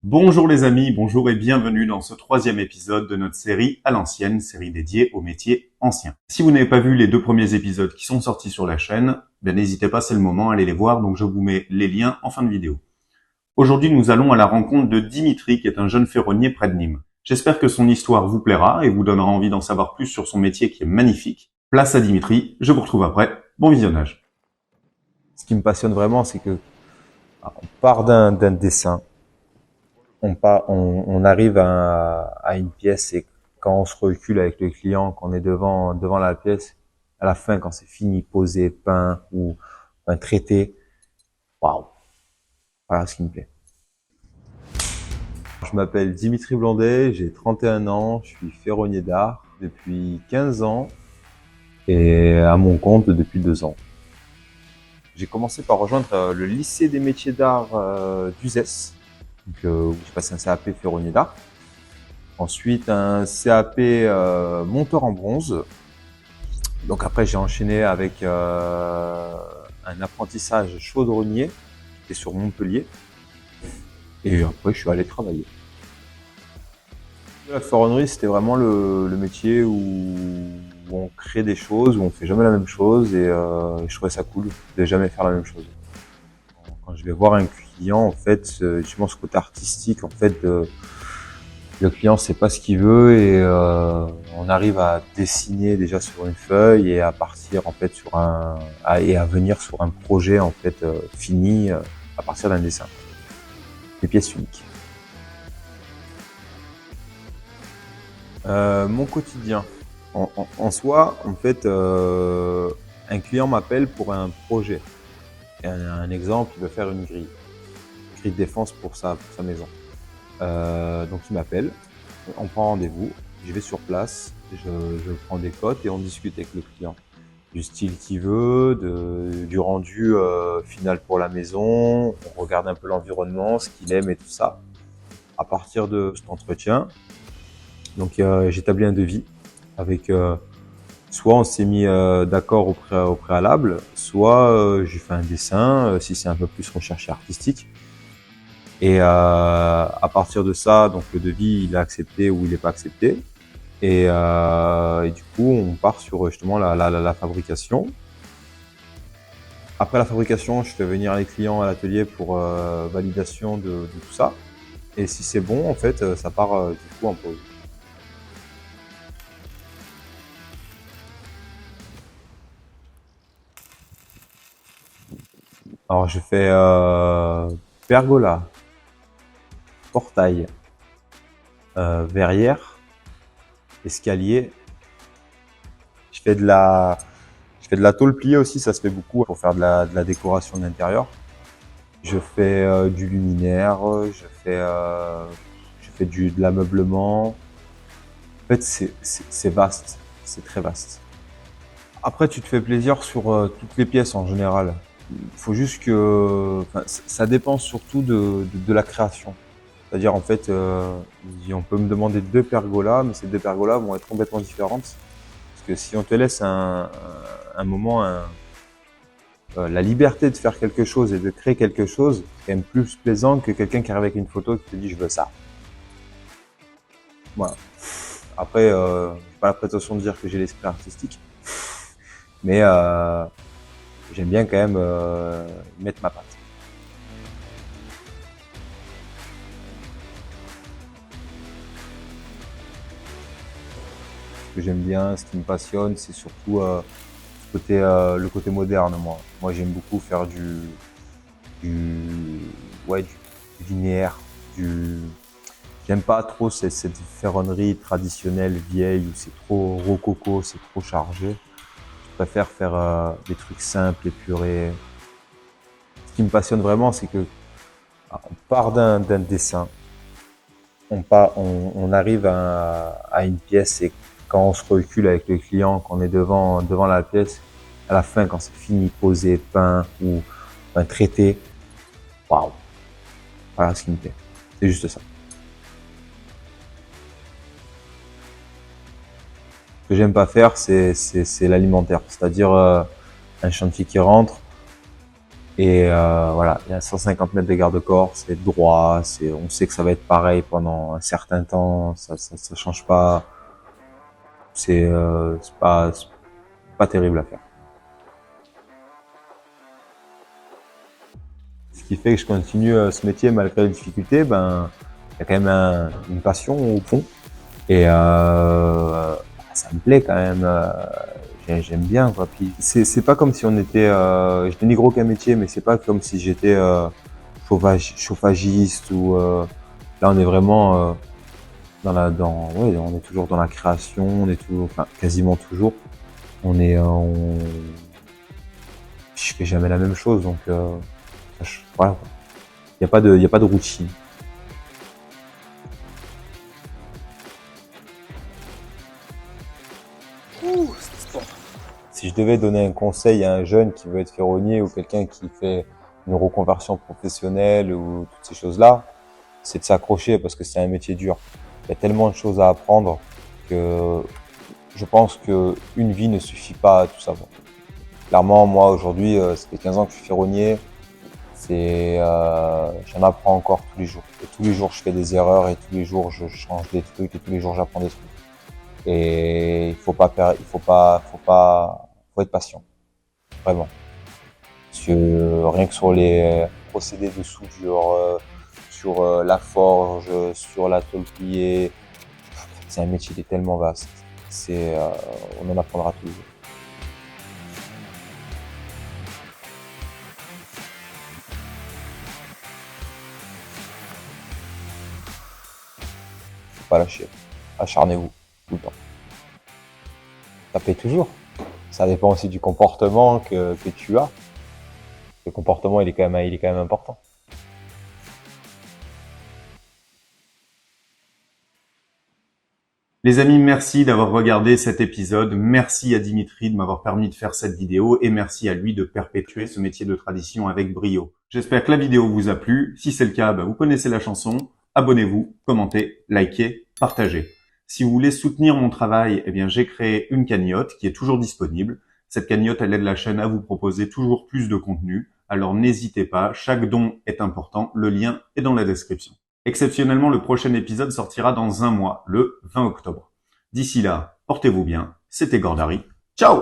Bonjour les amis, bonjour et bienvenue dans ce troisième épisode de notre série à l'ancienne, série dédiée aux métiers anciens. Si vous n'avez pas vu les deux premiers épisodes qui sont sortis sur la chaîne, n'hésitez pas, c'est le moment, allez les voir, donc je vous mets les liens en fin de vidéo. Aujourd'hui, nous allons à la rencontre de Dimitri, qui est un jeune ferronnier près de Nîmes. J'espère que son histoire vous plaira et vous donnera envie d'en savoir plus sur son métier qui est magnifique. Place à Dimitri, je vous retrouve après. Bon visionnage. Ce qui me passionne vraiment, c'est que on part d'un dessin, on arrive à une pièce et quand on se recule avec le client, qu'on est devant la pièce, à la fin, quand c'est fini, posé, peint ou traité, waouh, voilà ce qui me plaît. Je m'appelle Dimitri Blondet, j'ai 31 ans, je suis ferronnier d'art depuis 15 ans et à mon compte depuis 2 ans. J'ai commencé par rejoindre le lycée des métiers d'art d'Uzès, où j'ai passé un CAP ferronnier d'art. Ensuite, un CAP monteur en bronze. Donc après, j'ai enchaîné avec un apprentissage chaudronnier qui est sur Montpellier. Et après, je suis allé travailler. La ferronnerie, c'était vraiment le métier où on crée des choses, où on fait jamais la même chose et je trouvais ça cool de jamais faire la même chose. Quand je vais voir un client, en fait, justement ce côté artistique, en fait, le client sait pas ce qu'il veut et on arrive à dessiner déjà sur une feuille et à partir en fait et à venir sur un projet en fait fini à partir d'un dessin. Des pièces uniques. Mon quotidien. En soi, en fait, un client m'appelle pour un projet. Un exemple, il veut faire une grille de défense pour sa maison. Donc il m'appelle, on prend rendez-vous, je vais sur place, je prends des cotes et on discute avec le client. Du style qu'il veut, du rendu final pour la maison, on regarde un peu l'environnement, ce qu'il aime et tout ça. À partir de cet entretien, donc j'établis un devis avec soit on s'est mis d'accord au préalable, soit j'ai fait un dessin si c'est un peu plus recherché artistique. Et à partir de ça, donc le devis, il est accepté ou il n'est pas accepté. Et du coup, on part sur justement la fabrication. Après la fabrication, je fais venir les clients à l'atelier pour validation de tout ça. Et si c'est bon, en fait, ça part du coup en pause. Alors je fais pergola, portail, verrière, escalier. Je fais de la tôle pliée aussi, ça se fait beaucoup pour faire de la décoration d'intérieur. Je fais du luminaire, je fais de l'ameublement. En fait, c'est vaste, c'est très vaste. Après, tu te fais plaisir sur toutes les pièces en général. Il faut juste que, enfin, ça dépend surtout de la création. C'est-à-dire en fait, on peut me demander deux pergolas, mais ces deux pergolas vont être complètement différentes. Parce que si on te laisse un moment, la liberté de faire quelque chose et de créer quelque chose, c'est quand même plus plaisant que quelqu'un qui arrive avec une photo et qui te dit je veux ça. Voilà. Après, j'ai pas la prétention de dire que j'ai l'esprit artistique, mais j'aime bien quand même mettre ma patte. Ce que j'aime bien, ce qui me passionne, c'est surtout le côté moderne. Moi, j'aime beaucoup faire du, ouais, du linéaire, J'aime pas trop cette ferronnerie traditionnelle vieille où c'est trop rococo, c'est trop chargé. Je préfère faire des trucs simples, épurés. Ce qui me passionne vraiment, c'est que on part d'un dessin, on arrive à une pièce et quand on se recule avec le client, qu'on est devant la pièce, à la fin, quand c'est fini, posé, peint ou traité, waouh, voilà ce qui me plaît. C'est juste ça. Ce que j'aime pas faire, c'est l'alimentaire, c'est-à-dire un chantier qui rentre Et voilà, il y a 150 mètres de garde-corps, c'est droit, on sait que ça va être pareil pendant un certain temps, ça change pas. C'est pas terrible à faire. Ce qui fait que je continue ce métier malgré les difficultés, ben il y a quand même une passion au fond. Et ça me plaît quand même. J'aime bien quoi. Puis c'est pas comme si on était. Je dénigre aucun métier, mais c'est pas comme si j'étais chauffagiste ou là on est vraiment ouais, on est toujours dans la création. On est toujours, enfin quasiment toujours. Je fais jamais la même chose, donc voilà. Il y a pas de routine. Si je devais donner un conseil à un jeune qui veut être ferronnier ou quelqu'un qui fait une reconversion professionnelle ou toutes ces choses-là, c'est de s'accrocher parce que c'est un métier dur. Il y a tellement de choses à apprendre que je pense que une vie ne suffit pas à tout savoir. Clairement, moi aujourd'hui, ça fait 15 ans que je suis ferronnier. J'en apprends encore tous les jours. Et tous les jours, je fais des erreurs et tous les jours, je change des trucs et tous les jours, j'apprends des trucs. Et il faut être patient, vraiment. Parce que rien que sur les procédés de soudure, sur la forge, sur la tôle pliée, c'est un métier qui est tellement vaste. On en apprendra tous les jours. Faut pas lâcher. Acharnez-vous tout le temps. Ça paye toujours. Ça dépend aussi du comportement que tu as. Le comportement, il est quand même important. Les amis, merci d'avoir regardé cet épisode. Merci à Dimitri de m'avoir permis de faire cette vidéo et merci à lui de perpétuer ce métier de tradition avec brio. J'espère que la vidéo vous a plu. Si c'est le cas, vous connaissez la chanson. Abonnez-vous, commentez, likez, partagez. Si vous voulez soutenir mon travail, j'ai créé une cagnotte qui est toujours disponible. Cette cagnotte, elle aide la chaîne à vous proposer toujours plus de contenu. Alors n'hésitez pas, chaque don est important. Le lien est dans la description. Exceptionnellement, le prochain épisode sortira dans un mois, le 20 octobre. D'ici là, portez-vous bien. C'était Gordari. Ciao!